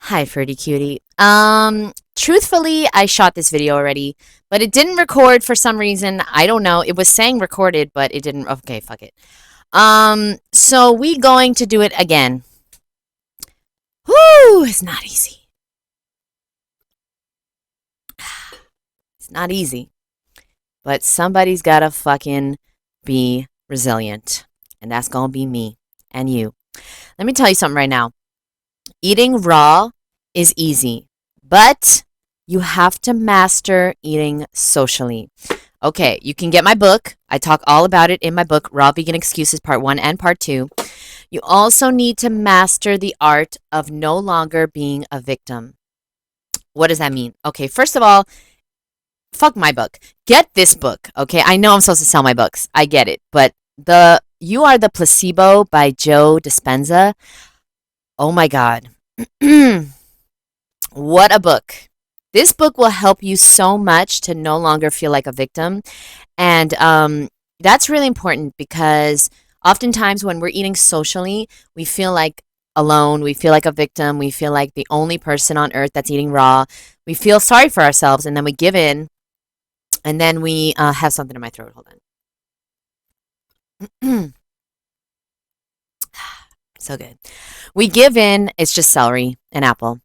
Hi, Fruity Cutie. Truthfully, I shot this video already, but it didn't record for some reason. I don't know. It was saying recorded, but it didn't. Okay, fuck it. So we going to do it again. Whoo, it's not easy. It's not easy. But somebody's gotta fucking be resilient. And that's gonna be me and you. Let me tell you something right now. Eating raw is easy, but you have to master eating socially. Okay, you can get my book. I talk all about it in my book, Raw Vegan Excuses, Part 1 and Part 2. You also need to master the art of no longer being a victim. What does that mean? Okay, first of all, fuck my book. Get this book, okay? I know I'm supposed to sell my books. I get it. But the You Are The Placebo by Joe Dispenza. Oh my God. What a book. This book will help you so much to no longer feel like a victim. And that's really important because oftentimes when we're eating socially, we feel like alone. We feel like a victim. We feel like the only person on earth that's eating raw. We feel sorry for ourselves and then we give in. And then we have something in my throat. Hold on. So good. We give in. It's just celery and apple.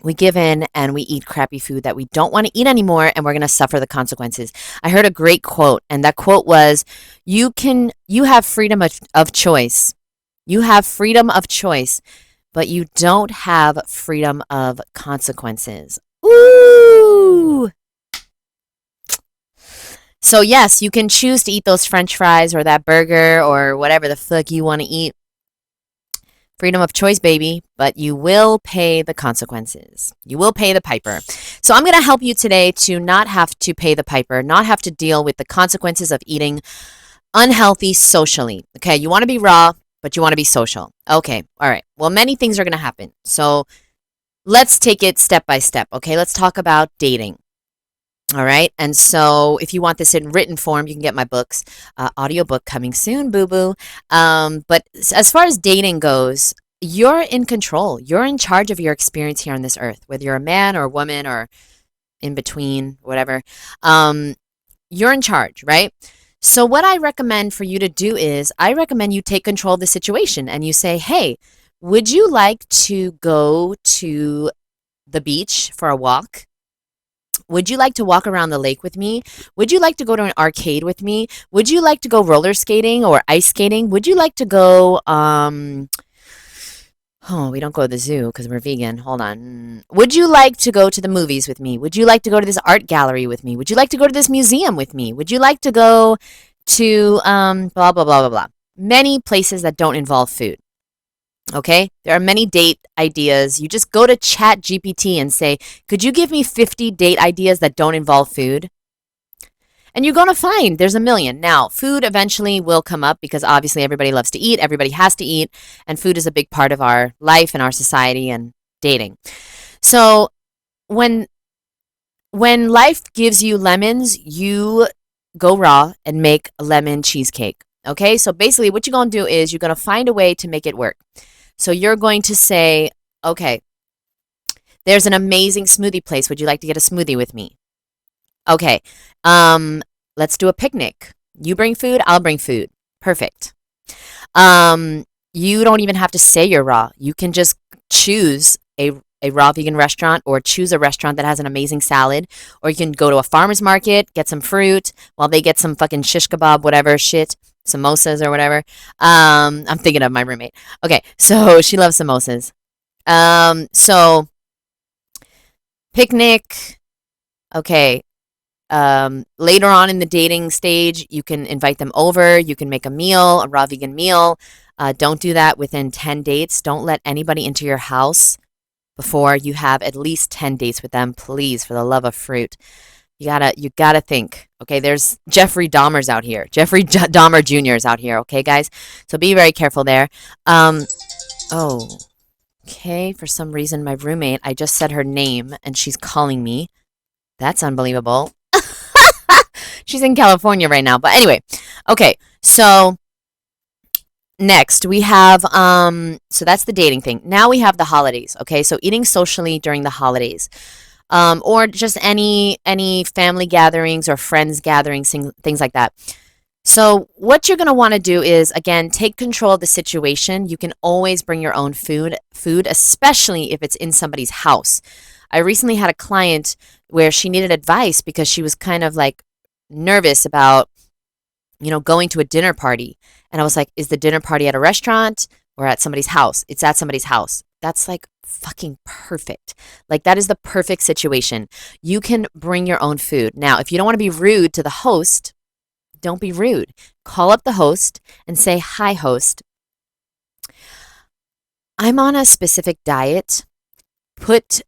We give in and we eat crappy food that we don't want to eat anymore, and we're going to suffer the consequences. I heard a great quote, and that quote was, you have freedom of choice. You have freedom of choice, but you don't have freedom of consequences. Ooh! So yes, you can choose to eat those French fries or that burger or whatever the fuck you want to eat. Freedom of choice, baby, but you will pay the consequences. You will pay the piper. So I'm going to help you today to not have to pay the piper, not have to deal with the consequences of eating unhealthy socially. Okay, you want to be raw, but you want to be social. Okay, all right. Well, many things are going to happen. So let's take it step by step. Okay, let's talk about dating. All right. And so if you want this in written form, you can get my books, audiobook coming soon, boo boo. But as far as dating goes, you're in control. You're in charge of your experience here on this earth, whether you're a man or a woman or in between, whatever. You're in charge, right? So what I recommend for you to do is I recommend you take control of the situation and you say, hey, would you like to go to the beach for a walk? Would you like to walk around the lake with me? Would you like to go to an arcade with me? Would you like to go roller skating or ice skating? Would you like to go, oh, we don't go to the zoo because we're vegan. Hold on. Would you like to go to the movies with me? Would you like to go to this art gallery with me? Would you like to go to this museum with me? Would you like to go to, blah, blah, blah, blah, blah. Many places that don't involve food. Okay, there are many date ideas. You just go to Chat GPT and say, could you give me 50 date ideas that don't involve food? And you're going to find there's a million. Now, food eventually will come up because obviously everybody loves to eat, everybody has to eat, and food is a big part of our life and our society and dating. So when life gives you lemons, you go raw and make a lemon cheesecake. Okay, so basically what you're going to do is you're going to find a way to make it work. So you're going to say, okay, there's an amazing smoothie place. Would you like to get a smoothie with me? Okay, let's do a picnic. You bring food, I'll bring food. Perfect. You don't even have to say you're raw. You can just choose a raw vegan restaurant or choose a restaurant that has an amazing salad. Or you can go to a farmer's market, get some fruit while they get some fucking shish kebab, whatever shit, samosas or whatever. I'm thinking of my roommate. Okay, so she loves samosas. So picnic. Okay. Later on in the dating stage, you can invite them over. You can make a meal, a raw vegan meal. Don't do that within 10 dates. Don't let anybody into your house before you have at least 10 dates with them, please, for the love of fruit. You gotta think. Okay, there's Jeffrey Dahmer's out here. Dahmer Jr. is out here, okay, guys? So be very careful there. Oh, okay, for some reason, my roommate, I just said her name, and she's calling me. That's unbelievable. She's in California right now. But anyway, okay, so Next, we have so that's the dating thing. Now we have the holidays, okay? So eating socially during the holidays. Or just any family gatherings or friends gatherings, things like that. So what you're going to want to do is again take control of the situation. You can always bring your own food, especially if it's in somebody's house. I recently had a client where she needed advice because she was kind of like nervous about going to a dinner party. And I was like, is the dinner party at a restaurant or at somebody's house? It's at somebody's house. That's like fucking perfect. Like, that is the perfect situation. You can bring your own food. Now, if you don't want to be rude to the host, don't be rude. Call up the host and say, hi, host. I'm on a specific diet. Put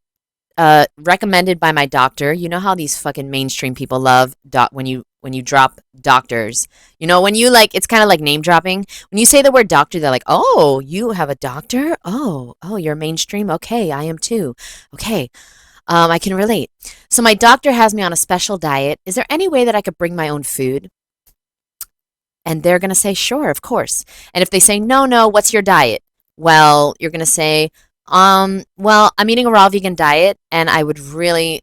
recommended by my doctor. You know how these fucking mainstream people love when you drop doctors. When you like, it's kind of like name dropping. When you say the word doctor, they're like, "Oh, you have a doctor? Oh, you're mainstream. Okay, I am too. Okay, I can relate." So my doctor has me on a special diet. Is there any way that I could bring my own food? And they're gonna say, "Sure, of course." And if they say, "No, no, what's your diet?" Well, you're gonna say, well, I'm eating a raw vegan diet, and I would really,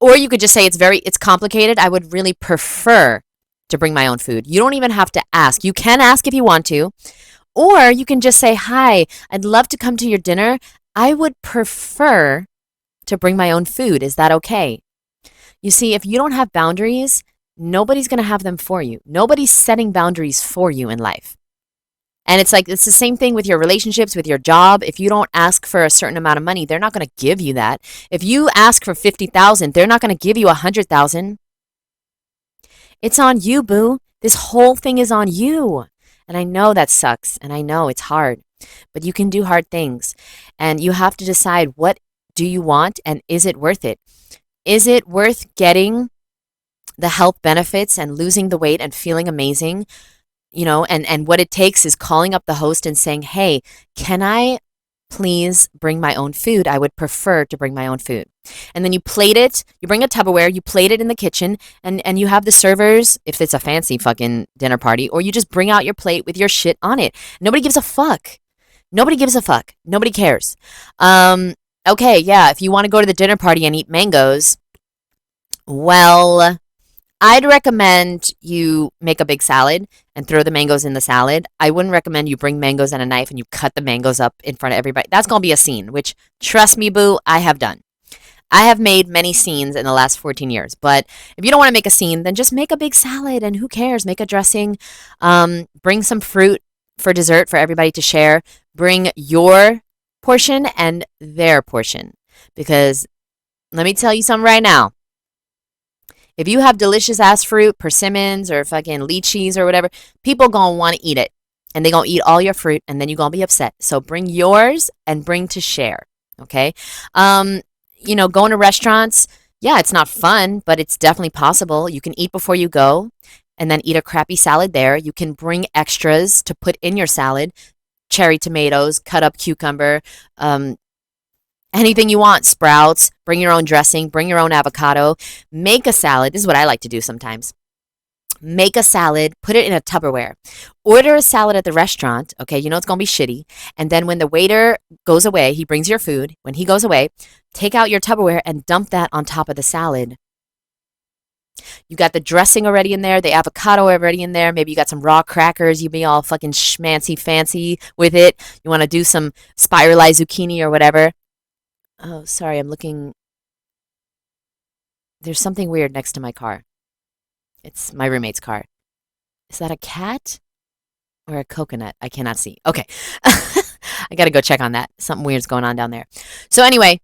or you could just say it's complicated. I would really prefer to bring my own food. You don't even have to ask. You can ask if you want to, or you can just say, "Hi, I'd love to come to your dinner. I would prefer to bring my own food. Is that okay?" You see, if you don't have boundaries, nobody's going to have them for you. Nobody's setting boundaries for you in life. And it's the same thing with your relationships, with your job. If you don't ask for a certain amount of money, they're not going to give you that. If you ask for 50,000, they're not going to give you 100,000. It's on you, boo. This whole thing is on you. And I know that sucks, and I know it's hard, but you can do hard things. And you have to decide, what do you want, and is it worth it? Is it worth getting the health benefits and losing the weight and feeling amazing? And what it takes is calling up the host and saying, "Hey, can I please bring my own food? I would prefer to bring my own food." And then you plate it, you bring a Tupperware, you plate it in the kitchen, and you have the servers, if it's a fancy fucking dinner party, or you just bring out your plate with your shit on it. Nobody gives a fuck. Nobody gives a fuck. Nobody cares. Okay, yeah, if you want to go to the dinner party and eat mangoes, well, I'd recommend you make a big salad and throw the mangoes in the salad. I wouldn't recommend you bring mangoes and a knife and you cut the mangoes up in front of everybody. That's going to be a scene, which, trust me, boo, I have done. I have made many scenes in the last 14 years. But if you don't want to make a scene, then just make a big salad and who cares? Make a dressing. Bring some fruit for dessert for everybody to share. Bring your portion and their portion. Because let me tell you something right now. If you have delicious ass fruit, persimmons or fucking lychees or whatever, people gonna want to eat it. And they gonna eat all your fruit and then you gonna be upset. So bring yours and bring to share. Okay? Going to restaurants, yeah, it's not fun, but it's definitely possible. You can eat before you go and then eat a crappy salad there. You can bring extras to put in your salad, cherry tomatoes, cut up cucumber, anything you want, sprouts, bring your own dressing, bring your own avocado, make a salad. This is what I like to do sometimes. Make a salad, put it in a Tupperware. Order a salad at the restaurant, okay? You know it's going to be shitty. And then when the waiter goes away, he brings your food. When he goes away, take out your Tupperware and dump that on top of the salad. You got the dressing already in there, the avocado already in there. Maybe you got some raw crackers. You be all fucking schmancy fancy with it. You want to do some spiralized zucchini or whatever. Oh, sorry, I'm looking. There's something weird next to my car. It's my roommate's car. Is that a cat or a coconut? I cannot see. Okay. I gotta go check on that. Something weird's going on down there. So anyway,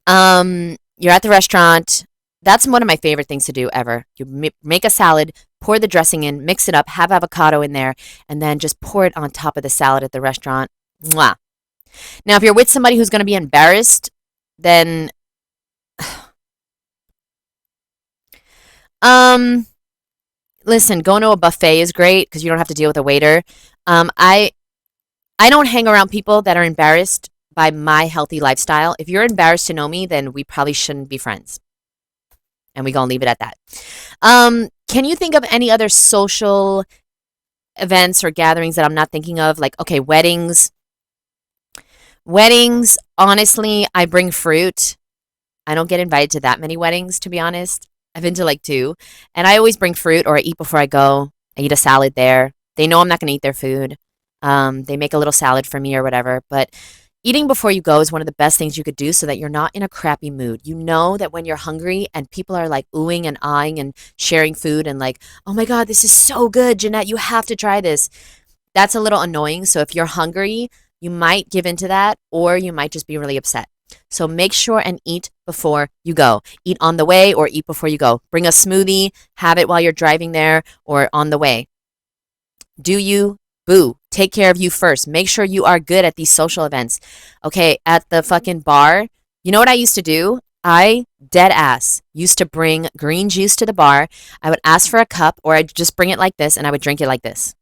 you're at the restaurant. That's one of my favorite things to do ever. You make a salad, pour the dressing in, mix it up, have avocado in there, and then just pour it on top of the salad at the restaurant. Mwah. Now, if you're with somebody who's going to be embarrassed, then um listen, going to a buffet is great because you don't have to deal with a waiter. I don't hang around people that are embarrassed by my healthy lifestyle. If you're embarrassed to know me, then we probably shouldn't be friends. And we're going to leave it at that. Can you think of any other social events or gatherings that I'm not thinking of, like, okay, weddings. Weddings, honestly, I bring fruit. I don't get invited to that many weddings, to be honest. I've been to like two. And I always bring fruit or I eat before I go. I eat a salad there. They know I'm not going to eat their food. They make a little salad for me or whatever. But eating before you go is one of the best things you could do so that you're not in a crappy mood. You know that when you're hungry and people are like oohing and eyeing and sharing food and like, oh my God, this is so good, Jeanette, you have to try this. That's a little annoying. So if you're hungry, you might give into that or you might just be really upset. So make sure and eat before you go. Eat on the way or eat before you go. Bring a smoothie, have it while you're driving there or on the way. Do you? Boo. Take care of you first. Make sure you are good at these social events. Okay, at the fucking bar, you know what I used to do? I, dead ass, used to bring green juice to the bar. I would ask for a cup or I'd just bring it like this and I would drink it like this.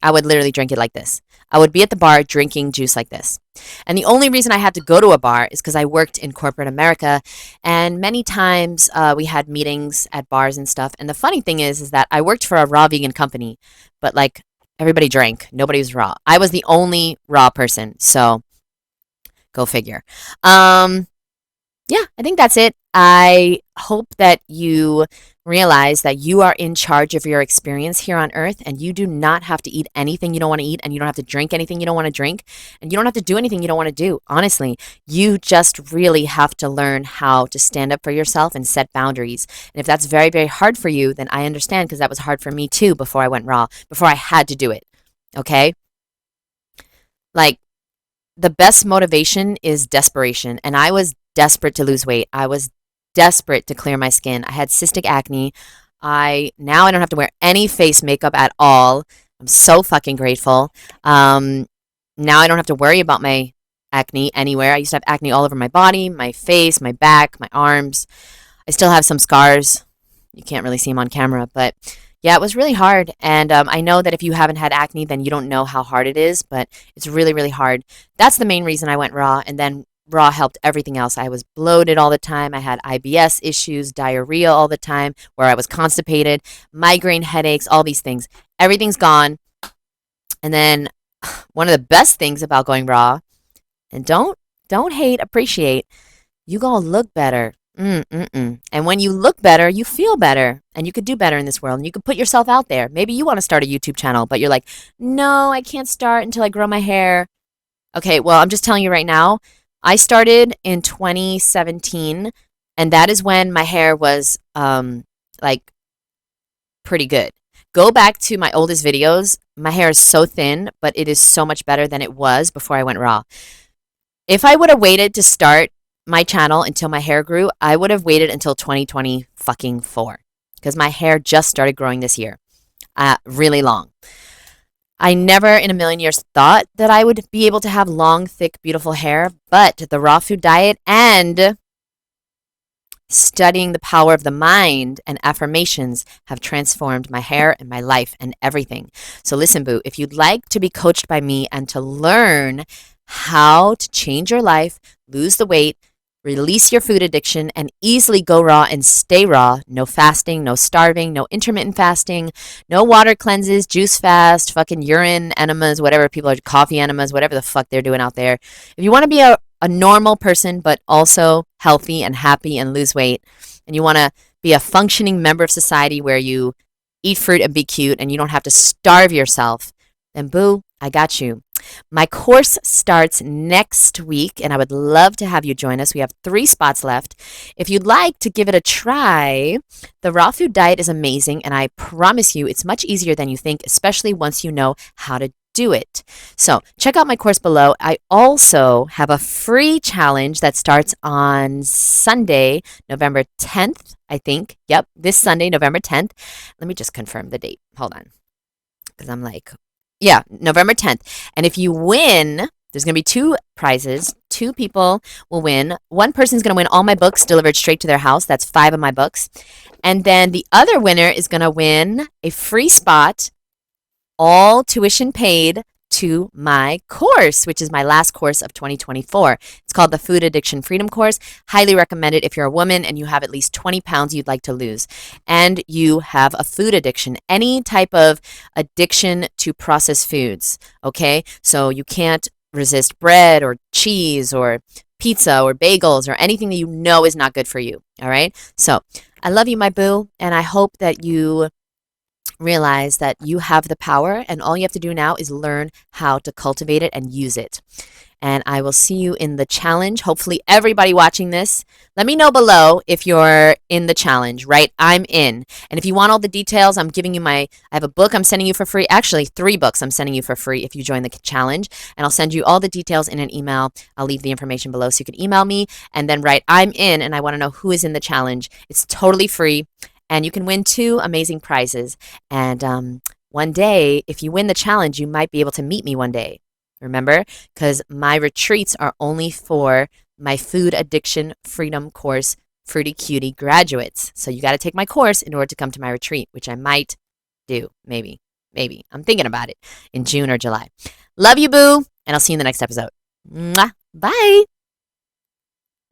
I would literally drink it like this. I would be at the bar drinking juice like this. And the only reason I had to go to a bar is because I worked in corporate America. And many times we had meetings at bars and stuff. And the funny thing is that I worked for a raw vegan company, but like everybody drank. Nobody was raw. I was the only raw person. So go figure. Yeah, I think that's it. I hope that you realize that you are in charge of your experience here on earth and you do not have to eat anything you don't want to eat and you don't have to drink anything you don't want to drink and you don't have to do anything you don't want to do. Honestly, you just really have to learn how to stand up for yourself and set boundaries. And if that's very, very hard for you, then I understand because that was hard for me too before I went raw, before I had to do it. Okay? Like, the best motivation is desperation. And I was desperate to lose weight. I was desperate to clear my skin. I had cystic acne. I don't have to wear any face makeup at all. I'm so fucking grateful. Now I don't have to worry about my acne anywhere. I used to have acne all over my body, my face, my back, my arms. I still have some scars. You can't really see them on camera, but yeah, it was really hard. And I know that if you haven't had acne, then you don't know how hard it is, but it's really, really hard. That's the main reason I went raw. And then raw helped everything else. I was bloated all the time. I had IBS issues, diarrhea all the time, where I was constipated, migraine headaches, all these things. Everything's gone. And then one of the best things about going raw, and don't hate, appreciate, you gonna look better. And when you look better, you feel better and you could do better in this world and you could put yourself out there. Maybe you want to start a YouTube channel, but you're like, no, I can't start until I grow my hair. Okay, well, I'm just telling you right now, I started in 2017 and that is when my hair was like pretty good. Go back to my oldest videos. My hair is so thin, but it is so much better than it was before I went raw. If I would have waited to start my channel until my hair grew, I would have waited until 2020 fucking 4 because my hair just started growing this year. Really long. I never in a million years thought that I would be able to have long, thick, beautiful hair, but the raw food diet and studying the power of the mind and affirmations have transformed my hair and my life and everything. So listen, boo, if you'd like to be coached by me and to learn how to change your life, lose the weight, release your food addiction, and easily go raw and stay raw. No fasting, no starving, no intermittent fasting, no water cleanses, juice fast, fucking urine enemas, whatever people are, coffee enemas, whatever the fuck they're doing out there. If you want to be a normal person, but also healthy and happy and lose weight, and you want to be a functioning member of society where you eat fruit and be cute and you don't have to starve yourself, then boo, I got you. My course starts next week, and I would love to have you join us. We have 3 spots left. If you'd like to give it a try, the raw food diet is amazing, and I promise you it's much easier than you think, especially once you know how to do it. So check out my course below. I also have a free challenge that starts on Sunday, November 10th, I think. Yep, this Sunday, November 10th. Let me just confirm the date. Hold on, because I'm like, yeah, November 10th. And if you win, there's going to be 2 prizes. 2 people will win. One person's going to win all my books delivered straight to their house. That's 5 of my books. And then the other winner is going to win a free spot, all tuition paid, to my course, which is my last course of 2024. It's called the Food Addiction Freedom Course. Highly recommend it if you're a woman and you have at least 20 pounds you'd like to lose and you have a food addiction, any type of addiction to processed foods. Okay, so you can't resist bread or cheese or pizza or bagels or anything that you know is not good for you. All right, so I love you, my boo, and I hope that you realize that you have the power, and all you have to do now is learn how to cultivate it and use it. And I will see you in the challenge. Hopefully, everybody watching this, let me know below if you're in the challenge, right? I'm in. And if you want all the details, I'm giving you I have a book I'm sending you for free. Actually, 3 books I'm sending you for free if you join the challenge. And I'll send you all the details in an email. I'll leave the information below so you can email me and then write, I'm in, and I want to know who is in the challenge. It's totally free. And you can win 2 amazing prizes. And one day, if you win the challenge, you might be able to meet me one day. Remember? Because my retreats are only for my food addiction freedom course, Fruity Cutie graduates. So you got to take my course in order to come to my retreat, which I might do. Maybe. Maybe. I'm thinking about it in June or July. Love you, boo. And I'll see you in the next episode. Mwah. Bye.